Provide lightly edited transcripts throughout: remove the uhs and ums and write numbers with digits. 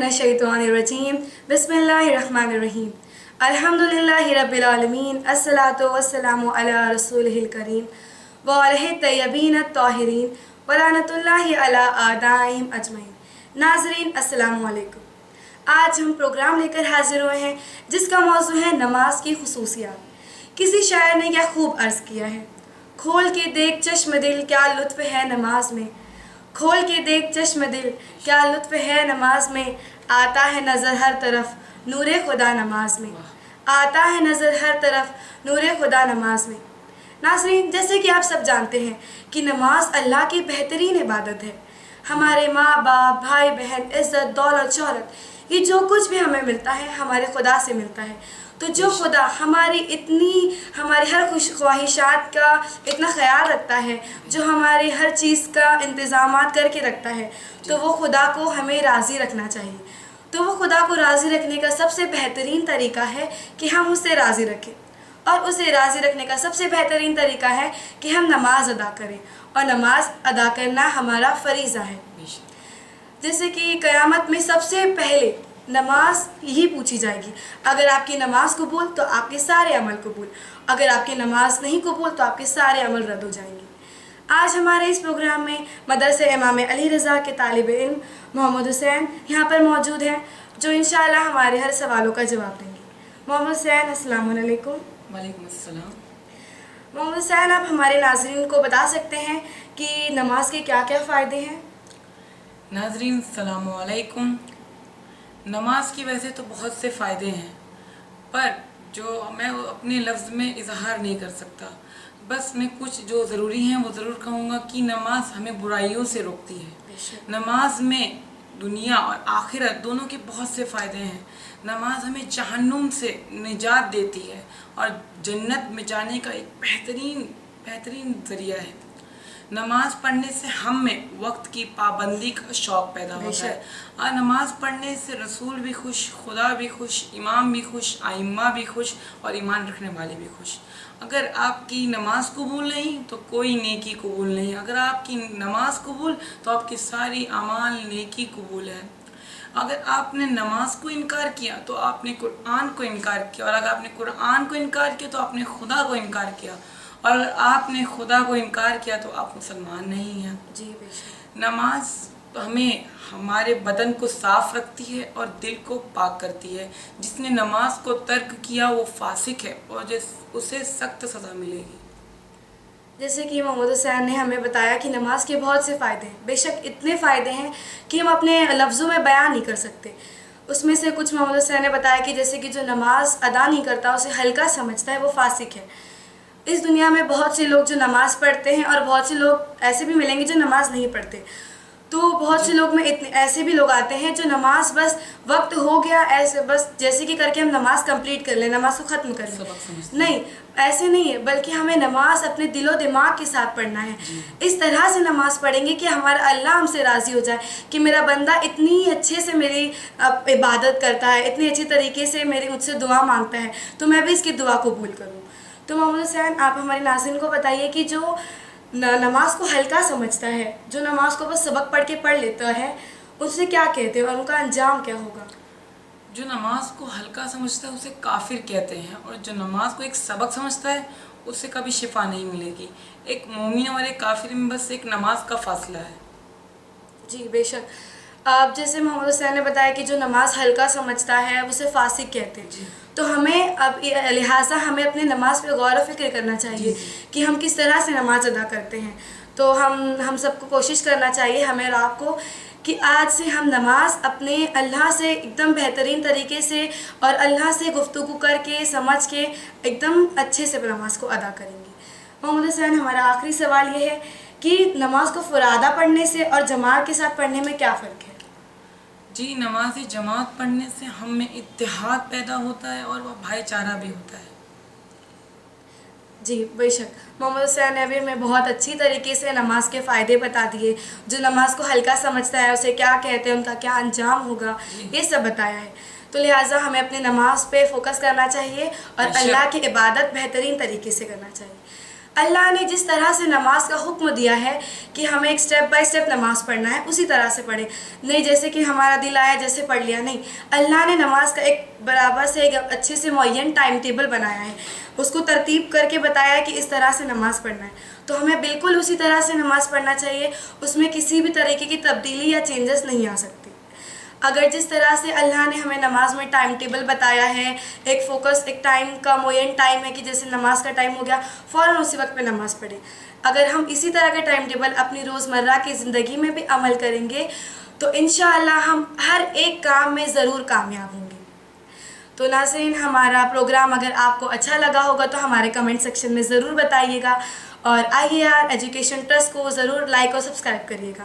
मिनश्शैतानिर्रजीम बिस्मिल्लाहिर्रहमानिर्रहीम अल्हम्दुलिल्लाहि रब्बिल आलमीन अस्सलातु वस्सलामु अला रसूलिहिल करीम व अलैहि तय्यबीन अत्ताहिरीन व लानतुल्लाहि अला आदाइहिम अजमईन। नाज़रीन अस्सलामु अलैकुम। आज हम प्रोग्राम लेकर हाजिर हुए हैं जिसका मौजू है नमाज की खुसूसियात। किसी शायर ने क्या खूब अर्ज़ किया है, खोल के देख चश्म दिल क्या लुत्फ़ है नमाज में, खोल के देख चश्म दिल क्या लुत्फ़ है नमाज में, आता है नज़र हर तरफ नूरे खुदा नमाज में, आता है नज़र हर तरफ नूरे खुदा नमाज में। नाज़रीन, जैसे कि आप सब जानते हैं कि नमाज अल्लाह की बेहतरीन इबादत है। हमारे माँ बाप, भाई बहन, इज़्ज़त, दौलत, शोहरत, ये जो कुछ भी हमें मिलता है हमारे खुदा से मिलता है। तो जो खुदा हमारी हर ख्वाहिशात का इतना ख्याल रखता है, जो हमारी हर चीज़ का इंतज़ामात करके रखता है, तो वो खुदा को हमें राज़ी रखना चाहिए। तो वो खुदा को राज़ी रखने का सबसे बेहतरीन तरीका है कि हम उसे राज़ी रखें, और उसे राज़ी रखने का सबसे बेहतरीन तरीका है कि हम नमाज अदा करें, और नमाज अदा करना हमारा फ़रीज़ा है। जैसे कि क़यामत में सबसे पहले नमाज यही पूछी जाएगी। अगर आपकी नमाज कबूल तो आपके सारे अमल कबूल, अगर आपकी नमाज नहीं कबूल तो आपके सारे अमल रद्द हो जाएंगे। आज हमारे इस प्रोग्राम में मदरसे इमाम अली रज़ा के तालिब इल्म मोहम्मद हुसैन यहाँ पर मौजूद हैं, जो इंशाअल्लाह हमारे हर सवालों का जवाब देंगे। मोहम्मद हुसैन, अस्सलामु अलैकुम। वालेकुम अस्सलाम। मोहम्मद हुसैन, आप हमारे नाज़रीन को बता सकते हैं कि नमाज के क्या क्या फ़ायदे हैं? नाज़रीन अस्सलामु अलैकुम। नमाज की वैसे तो बहुत से फ़ायदे हैं, पर जो मैं अपने लफ्ज़ में इजहार नहीं कर सकता। बस मैं कुछ जो ज़रूरी हैं वो ज़रूर कहूँगा कि नमाज हमें बुराइयों से रोकती है। नमाज में दुनिया और आखिरत दोनों के बहुत से फ़ायदे हैं। नमाज हमें जहन्नुम से निजात देती है और जन्नत में जाने का एक बेहतरीन ज़रिया है। नमाज पढ़ने से हम में वक्त की पाबंदी का शौक़ पैदा होता है, और नमाज पढ़ने से रसूल भी खुश, खुदा भी खुश, इमाम भी खुश, आइम्मा भी खुश, और ईमान रखने वाले भी खुश। अगर आपकी नमाज कबूल नहीं तो कोई नेकी कबूल नहीं। अगर आपकी नमाज कबूल तो आपकी सारी अमाल नेकी कबूल है। अगर आपने नमाज को इनकार किया तो आपने कुरान को इनकार किया, और अगर आपने कुरान को इनकार किया तो आपने खुदा को इनकार किया, और अगर आपने खुदा को इनकार किया तो आप मुसलमान नहीं हैं। जी बेशक। नमाज हमें हमारे बदन को साफ़ रखती है और दिल को पाक करती है। जिसने नमाज को तर्क किया वो फासिक है, और उसे सख्त सज़ा मिलेगी। जैसे कि मोहम्मद हुसैन ने हमें बताया कि नमाज के बहुत से फ़ायदे हैं। बेशक इतने फ़ायदे हैं कि हम अपने लफ्ज़ों में बयान नहीं कर सकते। उसमें से कुछ मोहम्मद हुसैन ने बताया कि जैसे कि जो नमाज अदा नहीं करता, उसे हल्का समझता है, वो फासिक है। इस दुनिया में बहुत से लोग जो नमाज़ पढ़ते हैं, और बहुत से लोग ऐसे भी मिलेंगे जो नमाज़ नहीं पढ़ते। तो बहुत से लोग में इतने ऐसे भी लोग आते हैं जो नमाज बस वक्त हो गया ऐसे बस जैसे कि करके हम नमाज कंप्लीट कर लें, नमाज को ख़त्म कर लें। नहीं, ऐसे नहीं है, बल्कि हमें नमाज अपने दिलो दिमाग के साथ पढ़ना है। इस तरह से नमाज पढ़ेंगे कि हमारा अल्लाह हमसे राज़ी हो जाए कि मेरा बंदा इतनी अच्छे से मेरी इबादत करता है, इतनी अच्छी तरीके से मुझसे दुआ मांगता है, तो मैं भी इसकी दुआ कबूल करूँ। तो मोहम्मद हुसैन, आप हमारे नाज़रीन को बताइए कि जो नमाज को हल्का समझता है, जो नमाज को बस सबक पढ़ के पढ़ लेता है, उससे क्या कहते हैं और उनका अंजाम क्या होगा? जो नमाज को हल्का समझता है उसे काफिर कहते हैं, और जो नमाज को एक सबक समझता है उससे कभी शिफा नहीं मिलेगी। एक मोमिन और एक काफिर में बस एक नमाज का फासला है। जी बेशक। अब जैसे मोहम्मद हुसैन ने बताया कि जो नमाज हल्का समझता है उसे फासिक कहते हैं, तो हमें अब लिहाजा हमें अपने नमाज पे गौर व फिक्र करना चाहिए कि हम किस तरह से नमाज अदा करते हैं। तो हम सबको कोशिश करना चाहिए, हमें और आपको, कि आज से हम नमाज अपने अल्लाह से एकदम बेहतरीन तरीके से और अल्लाह से गुफ्तगू करके समझ के एकदम अच्छे से नमाज को अदा करेंगे। मोहम्मद हुसैन, हमारा आखिरी सवाल ये है कि नमाज को फुरादा पढ़ने से और जमात के साथ पढ़ने में क्या फ़र्क है? जी, नमाज जमात पढ़ने से हम में इत्तेहाद पैदा होता है और वह भाईचारा भी होता है। जी बेशक। मोहम्मद हुसैन ने अभी हमें बहुत अच्छी तरीके से नमाज के फ़ायदे बता दिए, जो नमाज को हल्का समझता है उसे क्या कहते हैं, उनका क्या अंजाम होगा, ये सब बताया है। तो लिहाजा हमें अपने नमाज पे फोकस करना चाहिए और अल्लाह की इबादत बेहतरीन तरीके से करना चाहिए। اللہ نے جس طرح سے نماز کا حکم دیا ہے کہ ہمیں ایک سٹیپ بائی سٹیپ نماز پڑھنا ہے اسی طرح سے پڑھیں، نہیں جیسے کہ ہمارا دل آیا جیسے پڑھ لیا، نہیں، اللہ نے نماز کا ایک برابر سے ایک اچھے سے معین ٹائم ٹیبل بنایا ہے، اس کو ترتیب کر کے بتایا ہے کہ اس طرح سے نماز پڑھنا ہے، تو ہمیں بالکل اسی طرح سے نماز پڑھنا چاہیے، اس میں کسی بھی طریقے کی تبدیلی یا چینجز نہیں آ سکتی۔ اگر جس طرح سے اللہ نے ہمیں نماز میں ٹائم ٹیبل بتایا ہے، ایک فوکس، ایک ٹائم کا معین ٹائم ہے کہ جیسے نماز کا ٹائم ہو گیا فوراً اسی وقت پہ نماز پڑھیں، اگر ہم اسی طرح کا ٹائم ٹیبل اپنی روزمرہ کی زندگی میں بھی عمل کریں گے تو انشاءاللہ ہم ہر ایک کام میں ضرور کامیاب ہوں گے۔ تو ناظرین، ہمارا پروگرام اگر آپ کو اچھا لگا ہوگا تو ہمارے کمنٹ سیکشن میں ضرور بتائیے گا، اور IAR ایجوکیشن ٹرسٹ کو ضرور لائک اور سبسکرائب کریے گا۔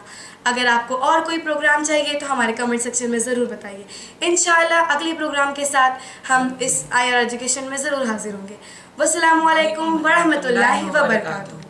اگر آپ کو اور کوئی پروگرام چاہیے تو ہمارے کمنٹ سیکشن میں ضرور بتائیے۔ انشاءاللہ اگلی پروگرام کے ساتھ ہم اس IAR ایجوکیشن میں ضرور حاضر ہوں گے۔ والسلام علیکم ورحمۃ اللہ وبرکاتہ۔